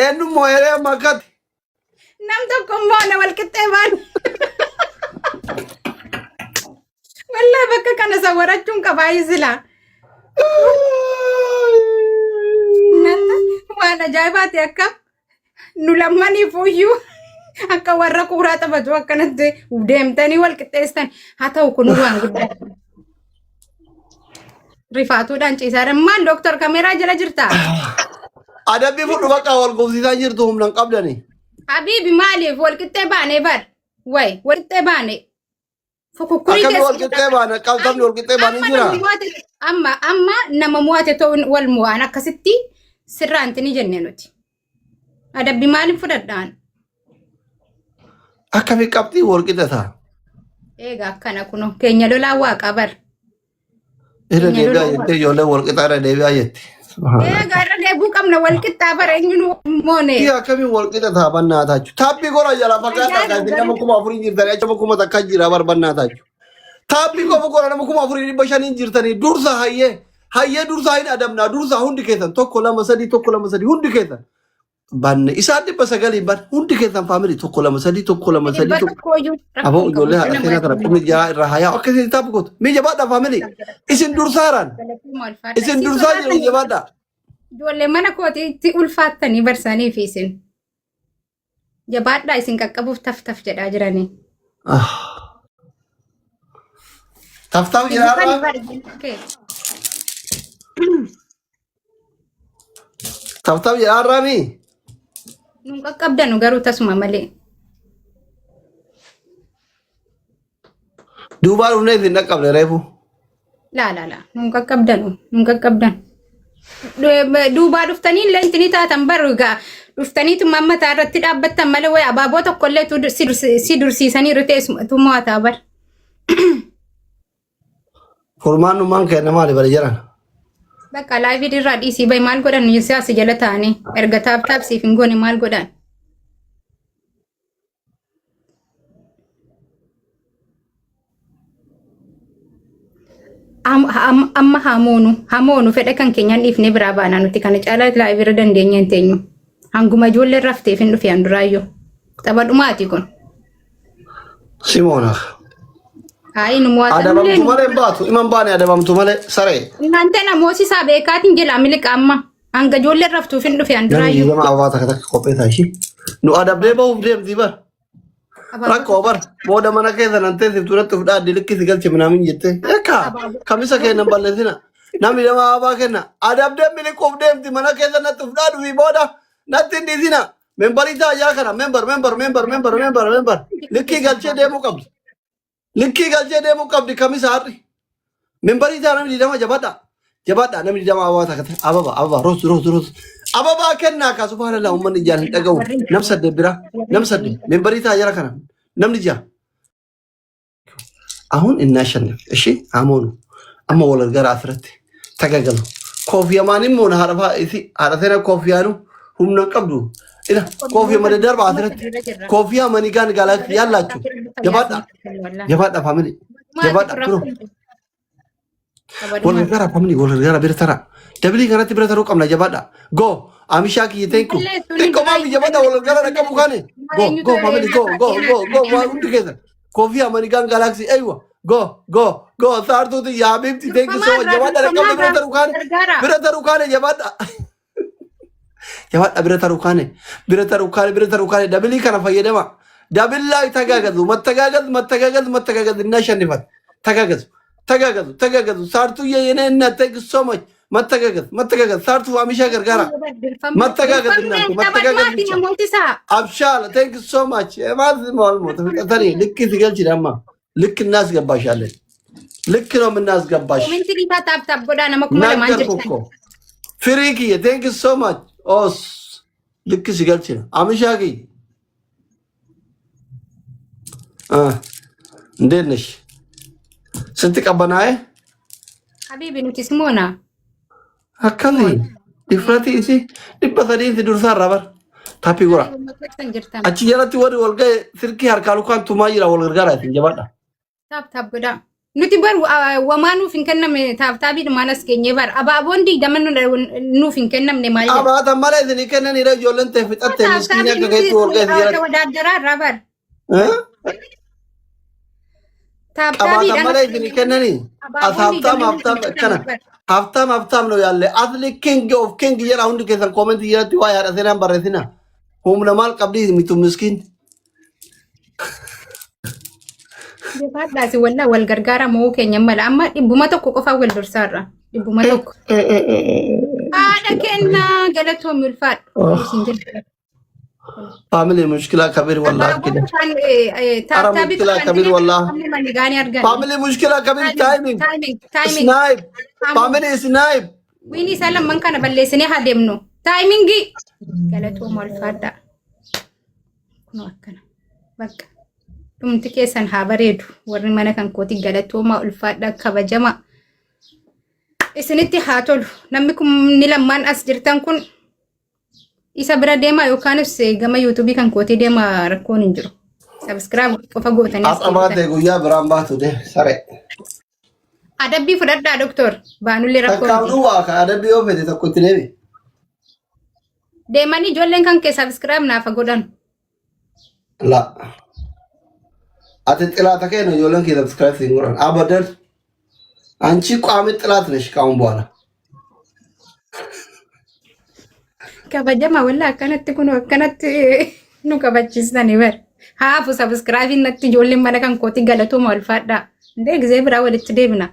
eenyu moo'ee makkatti. Nam tokko moona wal qixxeebaan. Wallahi bakka kana sawwarachuun qabaa isila. Nanta waan ajaa'ibaati akka nu lammanii fuuyyuu akka warra kuuraa taphatu akkanatti deemtanii wal qixxeessan haa ta'u kun waan guddaa. Rifaatuudhaan ciisaadhaan maal dooktor kameeraa jala jirtaa? Adabbii fudhu bakka wal gumsiisaa jirtu humnaan qabdani. Habiibi maaliif wal qixxee baanee bar? Way wal qixxee baanee. Fukukkurii keessa wal qixxee baanee qabxamni wal qixxee baanee jira. Amma nama mo'ate ta'uun wal mo'an akkasitti sirraanti ni jennee nuti. Adabbii maaliif fudhadhaan? Akkami qabxii wal qixxeetaa? Egaa akkana kuno keenya lolaa waaqaa bar. Irra deebi'aa jettee ijoollee wal qixxaa irra deebi'aa jetti. Egaa irra deebuu qabna wal qixxaa bara eenyuun moone. Akkamiin wal qixxataa bannaa taachuu? Taabbii gola jala fakkaataa kaasee nama 4,000 jirtanii acha 1,000 takka jira barbannaa taachuu. Taabbii qofa gola nama 4,500 jirtanii dursa hayyee dursa hin adamnaa dursa hundi keessan tokko lama sadii hundi keessan. Banne isaan 900 ban hundi keessan faamilii tokko lama sadii tokko. Aboo ijoollee haadha seenaa kana qubni jaa irraa hayaa akkasiin taaphu gootu. Mii jabaadhaa faamilii isin dursaaraan isin dursaa jiru jabaadhaa. Ijoollee mana kootiitti ulfaattanii barsanii fi isin jabaadhaa isin qaqqabuuf taf jedhaa jiranii. Taf jedhaa taf jedhaa raamii. Nun qaqqabdanu garuu tasuma malee. Duubaa dhufnee isin dhaqqabne reefu. Laa nun qaqqabdan. Duubaa dhuftanii illee intini taatan baru egaa dhuftaniitu mammataa irratti dhaabbattan malee wayi abaaboo tokkollee si dursiisanii riteessu mo'ataa bar. Furmaannummaan kenna maali bari jiran? Bakka laayivii irraa dhiisii bayi maal godhan siyaasa jala ta'anii erga taapsiif hin goone maal godhan? Amma hamoonu fedha kan keenyaan dhiifnee biraa baanaa nuti kana caalaa laayivii irra dandeenya hin teenyu. Hanguma ijoollee rafteef hin dhufee handuraayyoo. Taphadhumaati kun. Simoona. Ayi nu mo'atan adabamtu malee baatu iman baane adabamtu malee saree. Inaante namooti isaa beekaatiin jala miliqa amma hanga ijoollee raftuuf hin dhufee handuraayyoo. Namni nama awwaa takka qophee taashii. Nu adabdee bahuuf deemti bar. Rakkoo bar booda mana keessa nan teessif turatti fudhaaddi likkisi galche minaamin jettee. Eekkaa kamisa kennan balleessina. Namni nama awwaa kenna adabdee miliquuf deemti mana keessa natti fudhaadhu fi booda natti hin dhiisina. Membarii taa'aa kana membar likkii galchee deemuu qabdi. Likkii galchee deemuu qabdi kamisa har'i. Membarii taa'aa namni didama jabaadha namni didama awwaa takkate ababa roos. Ababaa kennaa kaa subhaanallah uummanni ijaan hin dhaga'u. Nam sadde bira nam sadde membarii taa'aa jira kana namni jaa. Ahun inaashannef ishi amoonu amma wal gargaara asirratti tagagalu. Koofiyyamaan immoo haadha seena koofiyyaanu humna qabdu. Ila koofiyyaa madda darba asirratti koofiyyaa manigaan gaalaatti yaallaachu jabaadha faamilii jabaadha turu. Wal gargaara faamilii wal gargaara bira tara dabilii kanatti bira taruu qabna jabaadha go amishaa kiyya teenku xiqqoo maamii jabaadha wal gargaara dhaqqabu kaane go faamilii go hundi keessa koofiyyaa manigaan gaalaatti aywa go saartuuti yaabimti teenki soo jabaadha dhaqqabu bira taruu kaane jabaadha. Jabaadha bira taruu kaane dabilii kana fayyadama. Dabillaa tagaagazu mattagaagazu innaa shannifat tagaagazu saartuu yeeyyenee innaa thank you so much mattagaagazu saartuu waamishaa gargaara mattagaagazu abshaala thank you so much maal moota fixatanii likki si galchidha amma likki naas gabbaashaalee likki noom naas gabbaash naggar kokko firii kiyya thank you so much os likki si galchina amishaa kiyya እንዴት ነሽ? ስትቀበናዬ Habibi nuti simoona. Akkami difrati isi dhibba sadii si dursaa rabar tapi gora. Achi jalatti warri wal ga'e sirkii harkaa lukaan tumaa jira wal gargaara isin jabaadha. Taap godhaa. nuti bar wamaanuu fin kennamne taabtaabii maanas keenye bar abaaboon digdaman nuuf hin kennamne maal jedha abaata malee isin kennaniira ijoolleen ta'e fixatte miskiina akka geetti warqeeti jira wadaaddaraa irraa bar abaata malee isin kennanii haftaam no yaalle asli king of king jedha hundi keessan koomentii jalatti waa yaada seenaan barreessina humna maal qabdi mitu miskiin Defaadhaasi walla wal gargaara moo keenya mala amma dhibbuma tokko qofa wal dursaarra dhibbuma tokko haadha kenna galatoom ulfaadhu family mushkila kabir wallah kida taabtaabii mushkila kabir wallah family mushkila kabir timing snipe family snipe wini salam man kana balleessine haa deemnu taayimingi galatoom ulfaadha kuno akkana bakka dhumti keessan haa bareedu warri mana kan kooti galatooma ulfaadha kabajama isinitti haa tolu namni kun ni lammaan as jirtan kun isa bira deema yookaanis gama yuutuubii kan kooti deema rakkoon hin jiru subscribe qofa gootanii as amaatee guyyaa biraan baatu de sare adabbii fudhadhaa doktor baanullee rakkoon takkaamnu waa ka adabbii yoo fedhe tokkotti deebi deemanii ijoolleen kan kee subscribe naafa godhan la ati ጥላት ከነ ጆለን ከ ሰብስክራይብ ሲንጉራን አበደል አንቺ ቋሚ ጥላት ነሽ ካሁን በኋላ ከበጀማ ወላ ከነት ኩኑ ከነት ኑ ከበችስተን ይበር ሃፉ ሰብስክራይብ ነት ጆለን መለከን ኮቲ ገለቶ ማልፋዳ እንደ ጊዜ ብራ ወልት ደብና